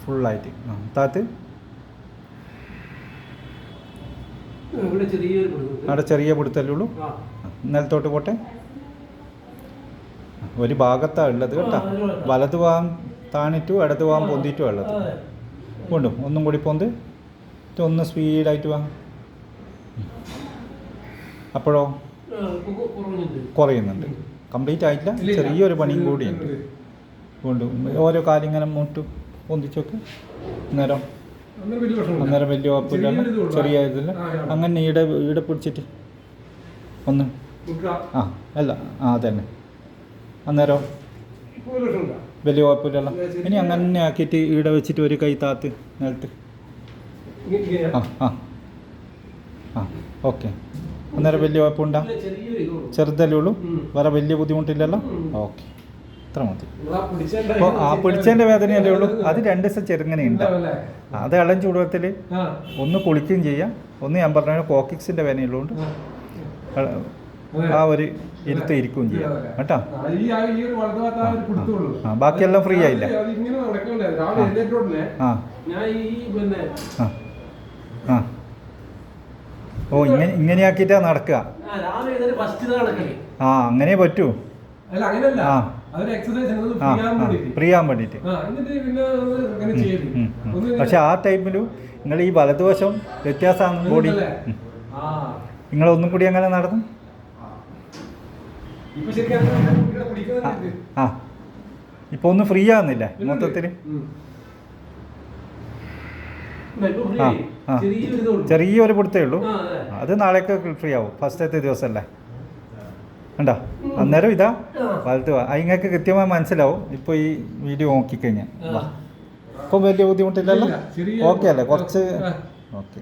ഫുള്ളായിട്ട് താത്ത് അവിടെ ചെറിയ പിടുത്തല്ലേ ഉള്ളൂ. നിലത്തോട്ട് പോട്ടെ. ഒരു ഭാഗത്താണ് ഉള്ളത് കേട്ടോ. വലത് ഭാഗം താണിട്ടും ഇടത് ഭാഗം പൊന്തിയിട്ടും ഉള്ളത്. കൊണ്ടും ഒന്നും കൂടി പൊന്ത്. ഒന്ന് സ്പീഡായിട്ട് വാ. അപ്പോഴോ കുറയുന്നുണ്ട്. കംപ്ലീറ്റ് ആയിട്ടില്ല, ചെറിയൊരു പണിയും കൂടിയുണ്ട്. കൊണ്ടും ഓരോ കാലിങ്ങനെ മുട്ടു പൊന്തിച്ചൊക്കെ അന്നേരം വലിയ കുഴപ്പമില്ല. ചെറിയ ഇതില്ല. അങ്ങനെ ഈടെ പിടിച്ചിട്ട് ഒന്ന് അല്ല അതന്നെ. അന്നേരം വലിയ കുഴപ്പമില്ലല്ലോ. ഇനി അങ്ങനെ ആക്കിയിട്ട് ഈടെ വെച്ചിട്ട് ഒരു കൈ താത്ത് നിലത്ത്. ഓക്കെ. അന്നേരം വലിയ കുഴപ്പമുണ്ടോ? ചെറുതല്ലേ ഉള്ളൂ, വേറെ വലിയ ബുദ്ധിമുട്ടില്ലല്ലോ. ഓക്കെ, അത്ര മതി. അപ്പോൾ പിടിച്ചതിൻ്റെ വേദനയല്ലേ ഉള്ളൂ. അത് 2 ദിവസം ചെറുങ്ങനെ ഉണ്ടാവും. അത് ഇളം ചൂടുവെള്ളത്തിൽ ഒന്ന് കുളിക്കുകയും ചെയ്യാം. ഒന്ന് ഞാൻ പറഞ്ഞ കോക്കിക്സിൻ്റെ വേദനയുള്ളതുകൊണ്ട് ആ ഒരു ഇരുത്ത് ഇരിക്കുകയും ചെയ്യാം കേട്ടോ. ബാക്കിയെല്ലാം ഫ്രീ ആയില്ല. ഓ ഇങ്ങനെയാക്കിയിട്ടാ നടക്കുക. അങ്ങനെ പറ്റൂ. ഫ്രീ ആകാൻ വേണ്ടിയിട്ട്. പക്ഷെ ആ ടൈമിലും നിങ്ങൾ ഈ വലതുവശം വ്യത്യാസമാണ് ബോഡി. നിങ്ങളൊന്നും കൂടി അങ്ങനെ നടന്നു. ഇപ്പൊ ഒന്ന് ഫ്രീ ആകുന്നില്ല മൊത്തത്തിൽ. ചെറിയൊരു പിടുത്തേ ഉള്ളൂ. അത് നാളേക്ക് ഫ്രീ ആവും. ഫസ്റ്റത്തെ ദിവസമല്ലേ ഉണ്ടോ? അന്നേരം ഇതാ വലത്ത് നിങ്ങൾക്ക് കൃത്യമായി മനസ്സിലാവും. ഇപ്പോൾ ഈ വീഡിയോ നോക്കിക്കഴിഞ്ഞാൽ ഇപ്പം വലിയ ബുദ്ധിമുട്ടില്ലല്ലോ. ഓക്കെ അല്ലേ? കുറച്ച് ഓക്കെ.